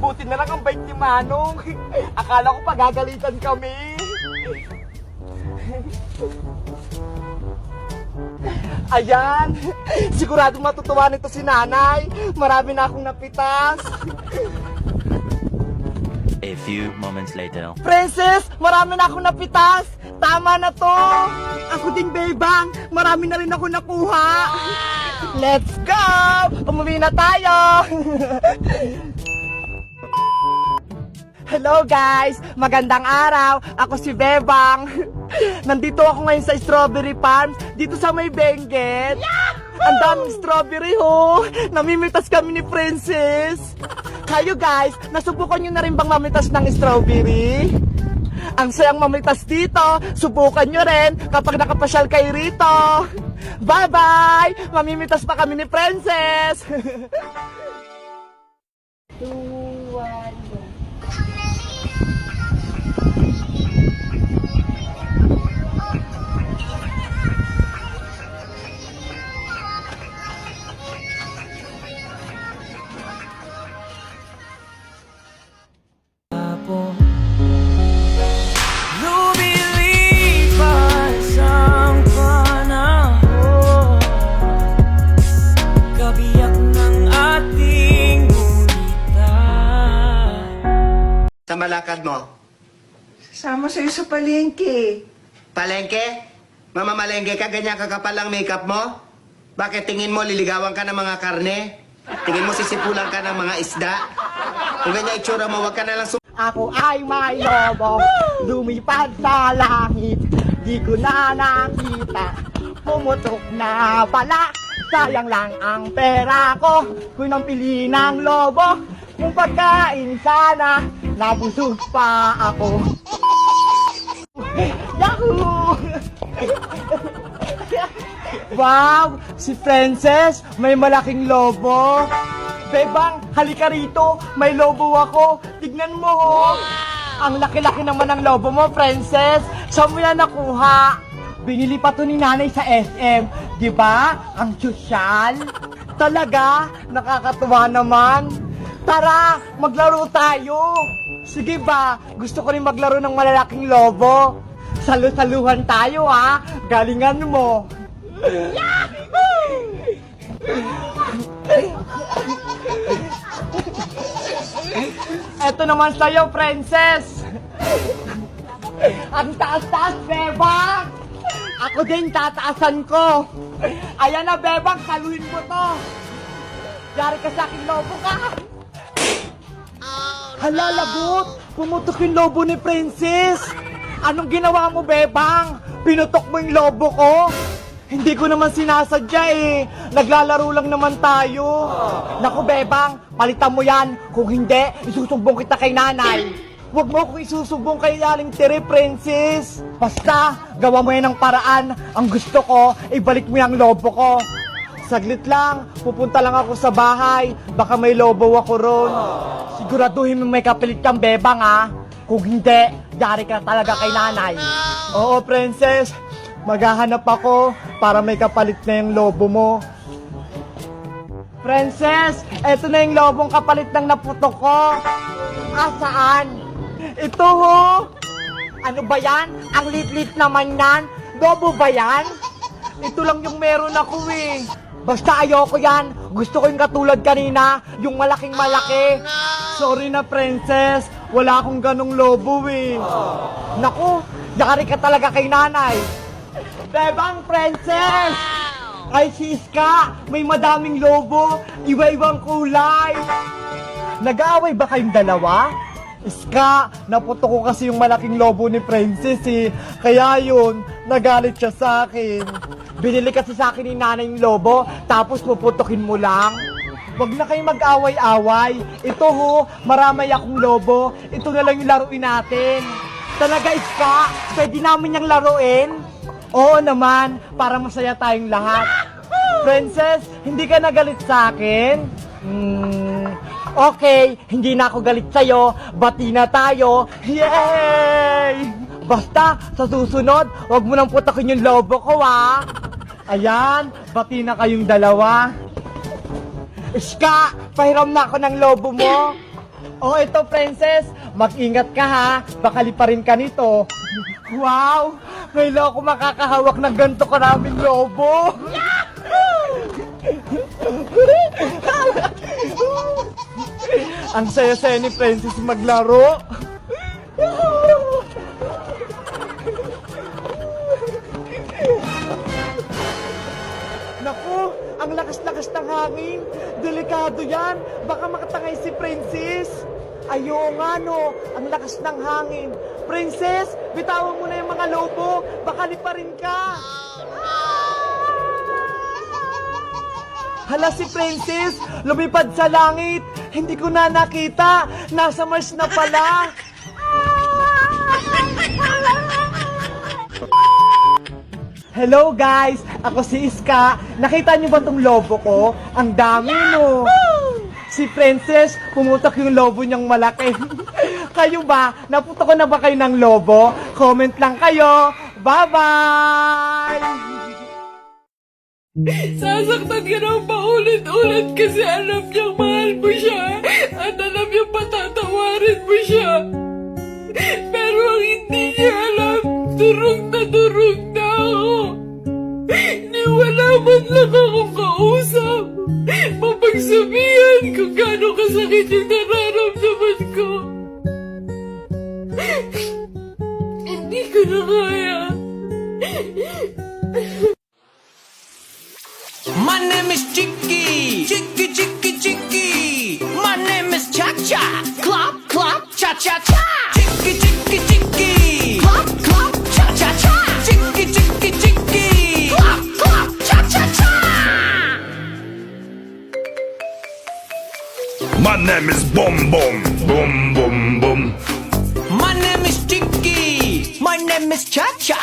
Buti na lang ang bait ni Manong. Akala ko pagagalitan kami. Ayan, sigurado matutuwa nito si nanay. Marami na akong napitas. A few moments later. Princess, marami na akong napitas. Tama na to. Ako din, Bebang. Marami na rin ako nakuha. Let's go! Umuwi na tayo. Hello guys! Magandang araw! Ako si Bebang. Nandito ako ngayon sa Strawberry Farms, dito sa may Benguet. Ang daming strawberry ho! Namimitas kami ni Princess. Kayo guys, nasubukan nyo na rin bang mamitas ng strawberry? Ang sayang mamitas dito, subukan nyo rin kapag nakapasyal kayo rito. Bye-bye! Mamimitas pa kami ni Princess. 2, 1, go. Lumilipas ang panahon, kabiyak ng ating gulitan. Sa malakad mo? Sama sa'yo sa palengke. Palengke? Mamamalengke ka, ganyan kakapal ang makeup mo? Bakit tingin mo liligawan ka ng mga karne? Tingin mo sisipulan ka ng mga isda? Kung ganyan itsura mo, wag ka na lang Ako ay may lobo, lumipad sa langit, di ko na nakita, pumutok na pala, sayang lang ang pera ko, kung nang pili ng lobo, kung pagkain sana, nabusog pa ako. Yahoo! Wow! Si Princess, may malaking lobo. Bebang, halika rito. May lobo ako. Tignan mo, ho. Ang laki-laki naman ng lobo mo, Princess. Saan mo yan nakuha? Binili pa to ni nanay sa SM. Di ba? Ang sosyal. Talaga? Nakakatuwa naman. Tara, maglaro tayo. Sige ba? Gusto ko rin maglaro ng malalaking lobo. Salu-saluhan tayo, ha? Galingan mo. Eto naman sa'yo, Princess. Ang taas-taas, Bebang. Ako din, tataasan ko. Ayan na, Bebang, saluhin mo to. Yari ka sa akin, lobo ka. Hala, lagot. Pumutok yung lobo ni Princess. Anong ginawa mo, Bebang? Pinutok mo yung lobo ko? Hindi ko naman sinasadya eh. Naglalaro lang naman tayo. Naku, Bebang, palitan mo yan. Kung hindi, isusumbong kita kay nanay. Huwag mo akong isusumbong kay Aling Tere, Princess. Basta, gawa mo yan ng paraan. Ang gusto ko, ibalik mo yung lobo ko. Saglit lang, pupunta lang ako sa bahay. Baka may lobo ako ron. Siguraduhin mo may kapilit kang, Bebang, ha? Kung hindi, yari ka talaga kay nanay. Oo, Princess. Maghahanap ako para may kapalit na yung lobo mo. Princess, eto na yung lobong kapalit ng naputok ko. Ah, saan? Ito ho. Ano ba yan? Ang lit-lit naman yan. Lobo ba yan? Ito lang yung meron ako eh. Basta ayoko yan. Gusto ko yung katulad kanina, yung malaking malaki. Sorry na, Princess. Wala akong ganong lobo eh. Naku, yari ka talaga kay nanay. Bebang, Princess! Ay, si Iska, may madaming lobo, iba-ibang kulay. Nag-aaway ba kayong dalawa? Iska, naputok ko kasi yung malaking lobo ni Princess eh. Kaya yun, nagalit siya sa akin. Binili kasi sa akin ni nanay yung lobo, tapos puputokin mo lang. Huwag na kayong mag-away-away. Ito ho, maramay akong lobo. Ito na lang yung laruin natin. Talaga, Iska, pwede namin yung laruin? Oo naman, para masaya tayong lahat. Princess, hindi ka nagalit sa akin? Okay, hindi na ako galit sa'yo. Bati na tayo. Yay! Basta, sa susunod, wag mo nang putakin yung lobo ko, ha? Ayan, bati na kayong dalawa. Iska, pahiram na ako ng lobo mo. Oh, ito, princess. Mag-ingat ka ha. Baka liparin ka nito. Wow! Ngayon ako makakahawak ng ganito karaming lobo. Ang saya-saya ni Princess maglaro. Naku, ang lakas-lakas ng hangin. Delikado yan. Baka makatangay si Princess. Ayo nga no, ang lakas ng hangin. Princess, bitawan mo na yung mga lobo. Baka liparin ka. Hala si Princess, lumipad sa langit. Hindi ko na nakita. Nasa Mars na pala. Hello guys, ako si Iska. Nakita niyo ba tong lobo ko? Ang dami no. Si Princess, pumutok yung lobo niyang malaki. Kayo ba? Naputok na ba kayo ng lobo? Comment lang kayo. Bye-bye! Sasaktan ka ng paulit-ulit kasi alam niyang mahal mo siya at alam niyang patatawarin mo siya. Pero ang hindi niya alam, durog na ako. Niwala man lang akong kausap. Mapagsabihan kung gaano kasakit yung nararamdaman ko. Hindi ko na kaya. My name is Chicky, Chicky, Chicky, Chicky. My name is Cha Cha, Clop, Clop, Cha Cha Cha. Chicky, Chicky, Chicky, Clop, Clop, Cha Cha Cha. Chicky, Chicky, Chicky, Clop, Clop, Cha Cha Cha. My name is Boom Boom, Boom Boom Boom. My name is Chicky, my name is Cha Cha.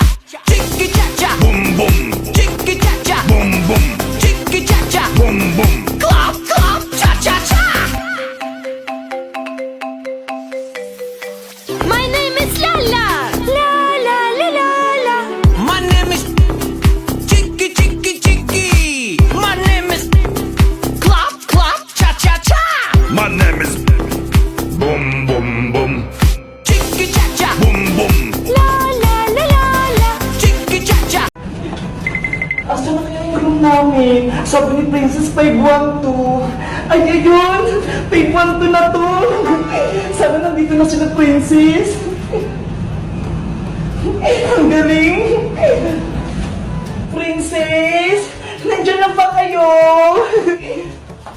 Chicky, Cha Cha, Boom Boom, Chicky, Cha Cha, Boom Boom, Chicky, Cha Cha. Boom Boom. Clop, Clop, Cha Cha Cha. My name is Lala. La la la la la. My name is Chicky, Chicky, Chicky. My name is Clop, Clop, Cha Cha Cha. My name is Boom Boom Boom, Chicky, Cha Cha, Boom Boom. La la la la la. Chicky, Cha Cha. Asa na kaya yung room namin? Sabi ni Princess 512. Ay, ayun! 512 na to! Sana nandito na sila, Princess. Ang galing! Princess! Nandiyan na ba kayo?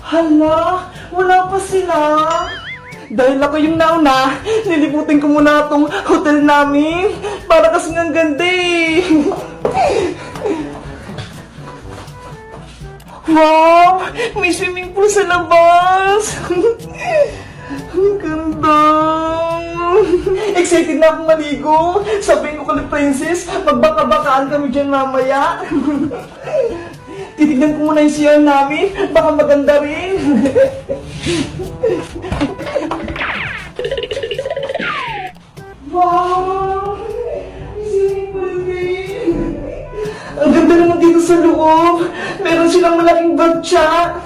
Hala! Wala pa sila! Dahil ako yung nauna, nilibutin ko muna itong hotel namin. Para kasing ang ganda eh. Wow! May swimming pool sa labas! Ang ganda! Excited na akong maligo! Sabihin ko kay Princess, magbaka-bakaan kami dyan mamaya. Titignan ko muna yung CR namin, baka maganda rin. Wow! May swimming pool din! Ang ganda naman dito sa loob. Meron silang malaking batya.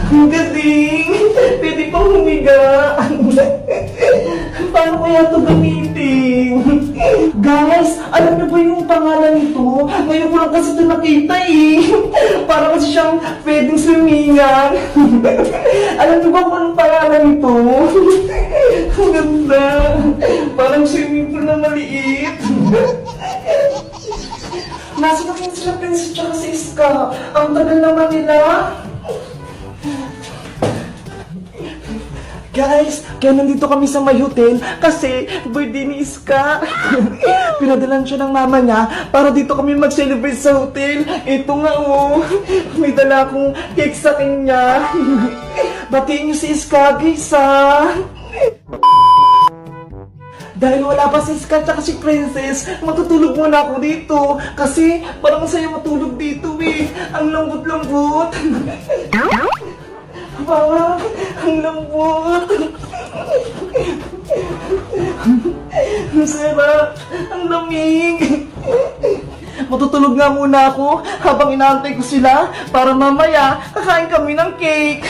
Ang galing. Pwede pang humiga. Paano kaya ito gamitin? Guys, alam niyo ba yung pangalan nito? Ngayon ko lang kasi ito nakita eh. Para kasi siyang pwedeng swimingan. Alam niyo ba kung anong pangalan nito? Ang ganda. Parang swimming pool na maliit. Nasa na kayo sila Princess tsaka si Iska. Ang tagal naman nila. Guys, kaya nandito kami sa may hotel kasi birthday ni Iska. Pinadalan siya ng mama niya para dito kami mag-celebrate sa hotel. Ito nga oh, may dala akong cake sa kanya. Batiin niyo si Iska, guys ha. Dahil wala pa si Iska at si Princess, matutulog muna ako dito. Kasi parang masaya matulog dito eh. Ang lambot-lambot. Wow, ang lambot. Ang sarap. Ang lamig. matutulog nga muna ako habang inaantay ko sila para mamaya kakain kami ng cake.